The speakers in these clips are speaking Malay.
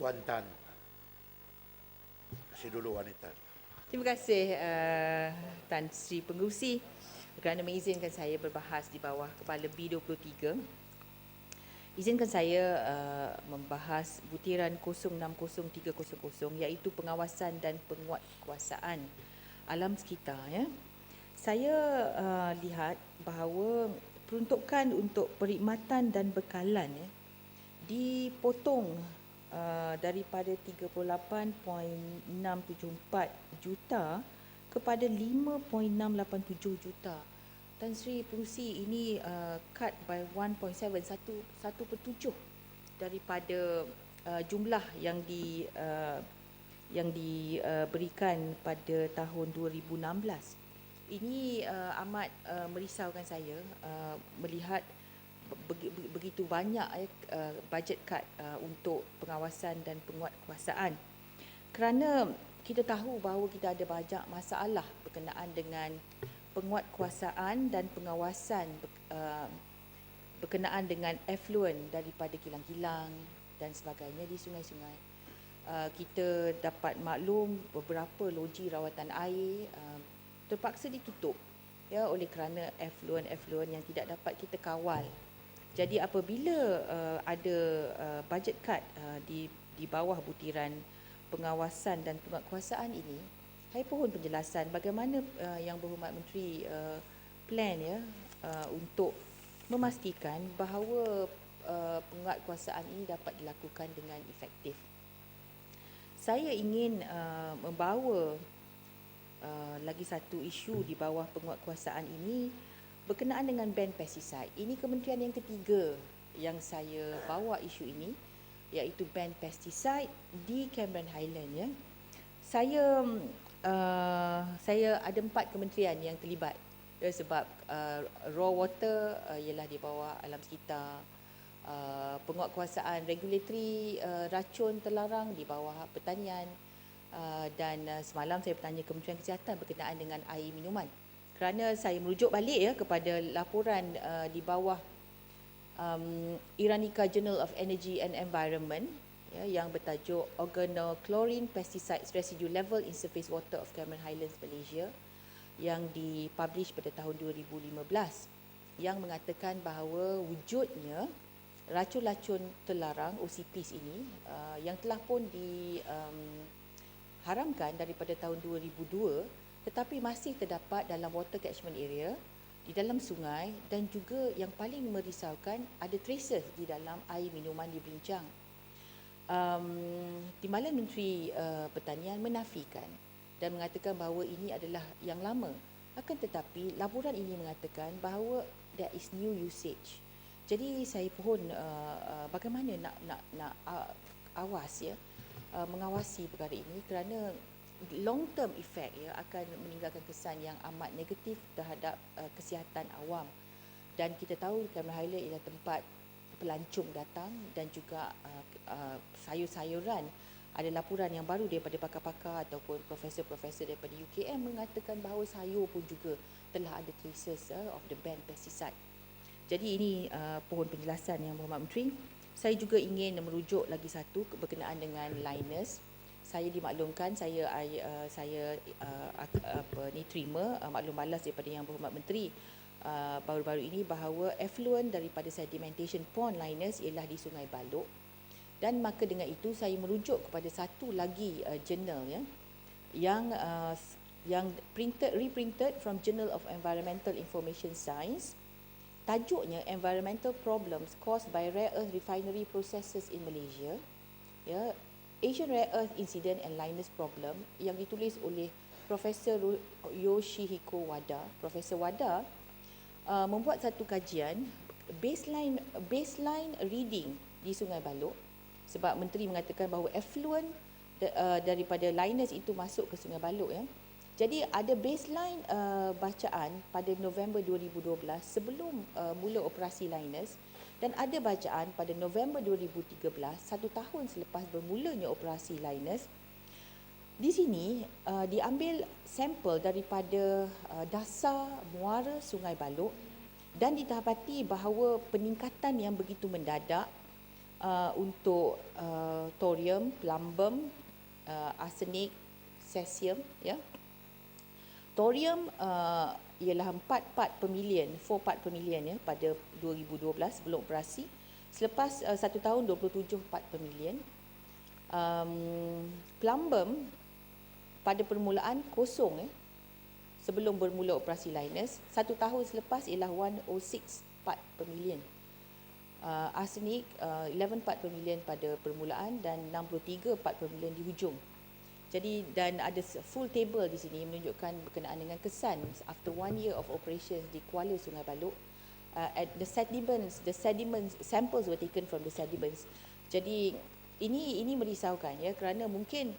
Tuan Tan. Kasih dulu wanita. Terima kasih Tan Sri Pengerusi kerana mengizinkan saya berbahas di bawah Kepala B23. Izinkan saya membahas butiran 060300 iaitu pengawasan dan penguatkuasaan alam sekitar. Ya. Saya lihat bahawa peruntukan untuk perkhidmatan dan bekalan dipotong daripada 38.674 juta kepada 5.687 juta. Tan Sri Pengerusi, ini cut by 1.7 daripada jumlah yang diberikan pada tahun 2016. Ini amat merisaukan saya melihat begitu banyak bajet kad untuk pengawasan dan penguatkuasaan, kerana kita tahu bahawa kita ada banyak masalah berkenaan dengan penguatkuasaan dan pengawasan berkenaan dengan effluent daripada kilang-kilang dan sebagainya di sungai-sungai. Kita dapat maklum beberapa loji rawatan air terpaksa ditutup ya oleh kerana effluent yang tidak dapat kita kawal. Jadi apabila ada bajet kad di bawah butiran pengawasan dan penguatkuasaan ini, saya pohon penjelasan bagaimana Yang Berhormat Menteri plan ya untuk memastikan bahawa penguatkuasaan ini dapat dilakukan dengan efektif. Saya ingin membawa lagi satu isu di bawah penguatkuasaan ini berkenaan dengan ban pesticide. Ini kementerian yang ketiga yang saya bawa isu ini, iaitu ban pesticide di Cameron Highland. Ya. Saya ada 4 kementerian yang terlibat ya, sebab raw water ialah di bawah alam sekitar, penguatkuasaan regulatory racun terlarang di bawah pertanian, dan semalam saya bertanya Kementerian Kesihatan berkenaan dengan air minuman. Kerana saya merujuk balik ya kepada laporan di bawah Iranica Journal of Energy and Environment ya, yang bertajuk Organochlorine Pesticides Residue Level in Surface Water of Cameron Highlands, Malaysia, yang dipublish pada tahun 2015, yang mengatakan bahawa wujudnya racun-racun terlarang OCPs ini yang telah pun diharamkan daripada tahun 2002, tetapi masih terdapat dalam water catchment area, di dalam sungai, dan juga yang paling merisaukan ada traces di dalam air minuman di Belincang. Timbalan Menteri Pertanian menafikan dan mengatakan bahawa ini adalah yang lama. Akan tetapi laporan ini mengatakan bahawa there is new usage. Jadi saya pohon bagaimana nak awas ya, mengawasi perkara ini, kerana long term effect ya akan meninggalkan kesan yang amat negatif terhadap kesihatan awam. Dan kita tahu Cameron Highland ialah tempat pelancong datang dan juga sayur-sayuran. Ada laporan yang baru daripada pakar-pakar ataupun profesor-profesor daripada UKM mengatakan bahawa sayur pun juga telah ada traces of the banned pesticide. Jadi ini pohon penjelasan Yang Berhormat Menteri. Saya juga ingin merujuk lagi satu berkenaan dengan liners. Saya dimaklumkan saya terima maklum balas daripada Yang Berhormat Menteri baru-baru ini bahawa effluent daripada sedimentation pond liners ialah di Sungai Balok, dan maka dengan itu saya merujuk kepada satu lagi jurnal ya yang reprinted from Journal of Environmental Information Science. Tajuknya Environmental Problems Caused by Rare Earth Refinery Processes in Malaysia. Ya, Asian Rare Earth Incident and Liners Problem, yang ditulis oleh Profesor Yoshihiko Wada. Profesor Wada membuat satu kajian baseline reading di Sungai Balok, sebab Menteri mengatakan bahawa effluent daripada liners itu masuk ke Sungai Balok ya. Jadi ada baseline bacaan pada November 2012 sebelum mula operasi liners, dan ada bacaan pada November 2013, 1 tahun selepas bermulanya operasi liners. Di sini diambil sampel daripada dasar muara Sungai Balok, dan didapati bahawa peningkatan yang begitu mendadak untuk thorium, plumbum, arsenik, cesium, ya. Thorium ialah 4 part per million, 4 part per million, ya, pada 2012 sebelum operasi. Selepas 1 tahun 27 part per million. Plumbum pada permulaan kosong, sebelum bermula operasi Linus. 1 tahun selepas ialah 106 part per million. Arsenik 11 part per million pada permulaan dan 63 part per million di hujung. Jadi, dan ada full table di sini menunjukkan berkenaan dengan kesan after 1 year of operations di Kuala Sungai Balok. At the sediments samples were taken from the sediments. Jadi ini merisaukan, ya, kerana mungkin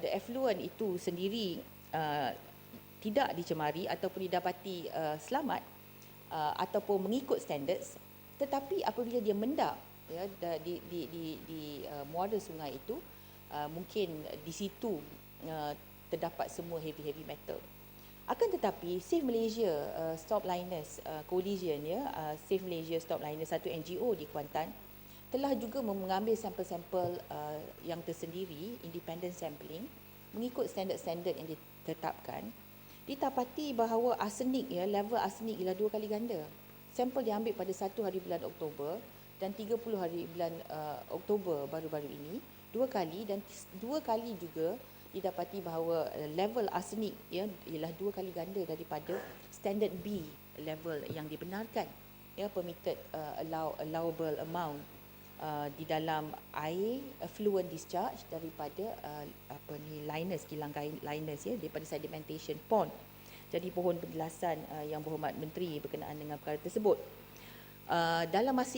the effluent itu sendiri tidak dicemari ataupun didapati selamat ataupun mengikut standards, tetapi apabila dia mendap, ya, di muara sungai itu, mungkin di situ terdapat semua heavy metal. Akan tetapi Save Malaysia Stop Linus Coalition, ya, Save Malaysia Stop Linus, satu NGO di Kuantan, telah juga mengambil sampel-sampel yang tersendiri, independent sampling, mengikut standard-standard yang ditetapkan. Didapati bahawa arsenik, ya, level arsenik ialah 2 kali ganda. Sampel diambil pada 1 hari bulan Oktober dan 30 hari bulan Oktober baru-baru ini, 2 kali, dan 2 kali juga didapati bahawa level arsenik, ya, ialah 2 kali ganda daripada standard B level yang dibenarkan, ya, permitted allowable amount di dalam air effluent discharge daripada Linus, kilang Linus, ya, daripada sedimentation pond. Jadi mohon penjelasan Yang Berhormat Menteri berkenaan dengan perkara tersebut. Dalam masa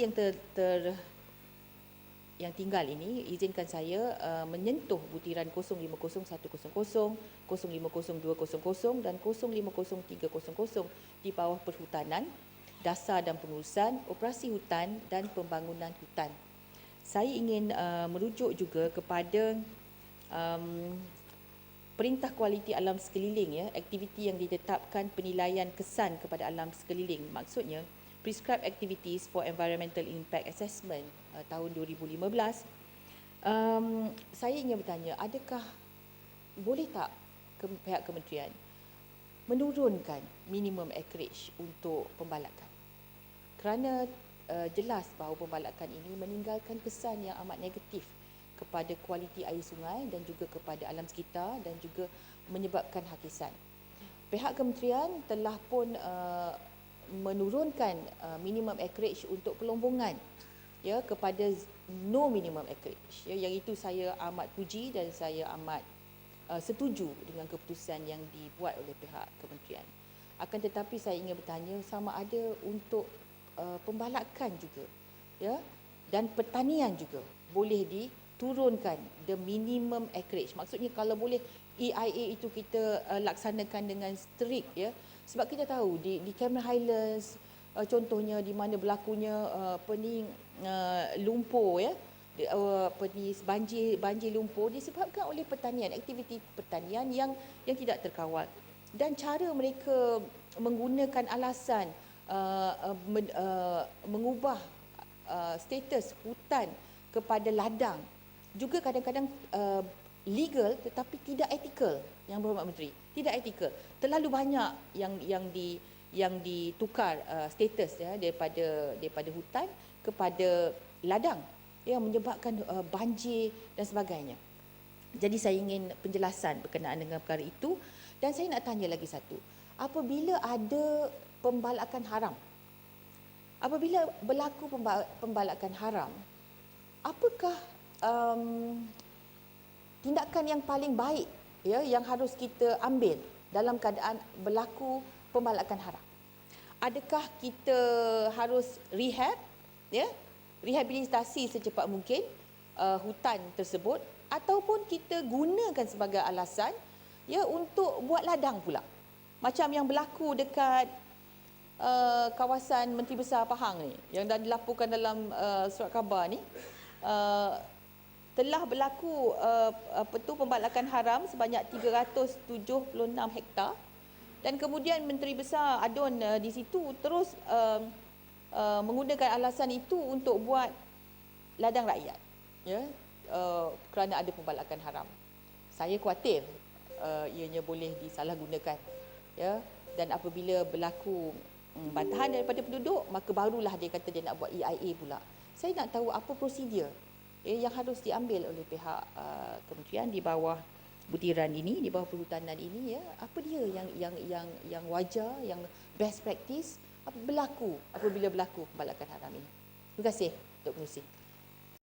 yang tinggal ini, izinkan saya menyentuh butiran 050100, 050200 dan 050300 di bawah perhutanan, dasar dan pengurusan, operasi hutan dan pembangunan hutan. Saya ingin merujuk juga kepada Perintah Kualiti Alam Sekeliling, ya, aktiviti yang ditetapkan penilaian kesan kepada alam sekeliling. Maksudnya Prescribed Activities for Environmental Impact Assessment tahun 2015. Saya ingin bertanya, adakah boleh tak pihak kementerian menurunkan minimum acreage untuk pembalakan? Kerana jelas bahawa pembalakan ini meninggalkan kesan yang amat negatif kepada kualiti air sungai dan juga kepada alam sekitar dan juga menyebabkan hakisan. Pihak kementerian telah pun menurunkan minimum acreage untuk pelombongan, ya, kepada no minimum acreage, ya, yang itu saya amat puji dan saya amat setuju dengan keputusan yang dibuat oleh pihak kementerian. Akan tetapi saya ingin bertanya, sama ada untuk pembalakan juga, ya, dan pertanian juga boleh diturunkan the minimum acreage. Maksudnya kalau boleh EIA itu kita laksanakan dengan strict, ya, sebab kita tahu di Cameron Highlands contohnya, di mana berlakunya lumpur, ya, banjir lumpur disebabkan oleh pertanian, aktiviti pertanian yang tidak terkawal, dan cara mereka menggunakan alasan mengubah status hutan kepada ladang juga kadang-kadang legal tetapi tidak ethical. Yang Berhormat Menteri, tidak ethical. Terlalu banyak yang ditukar status, ya, daripada hutan kepada ladang, yang menyebabkan banjir dan sebagainya. Jadi saya ingin penjelasan berkenaan dengan perkara itu. Dan saya nak tanya lagi satu, apabila ada pembalakan haram, apabila berlaku pembalakan haram, apakah tindakan yang paling baik, ya, yang harus kita ambil dalam keadaan berlaku pembalakan haram? Adakah kita harus rehab, ya, rehabilitasi secepat mungkin hutan tersebut, ataupun kita gunakan sebagai alasan, ya, untuk buat ladang pula, macam yang berlaku dekat kawasan Menteri Besar Pahang ni, yang dah dilaporkan dalam surat khabar ni, telah berlaku pembalakan haram sebanyak 376 hektar, dan kemudian Menteri Besar Adon di situ terus menggunakan alasan itu untuk buat ladang rakyat, ya, kerana ada pembalakan haram. Saya khuatir ianya boleh disalahgunakan, ya, dan apabila berlaku bantahan daripada penduduk, maka barulah dia kata dia nak buat EIA pula. Saya nak tahu apa prosedur yang harus diambil oleh pihak kementerian di bawah butiran ini, di bawah perhutanan ini, ya, apa dia yang wajar, yang best practice berlaku apabila berlaku pembalakan haram ini. Terima kasih, Dr. Nusi.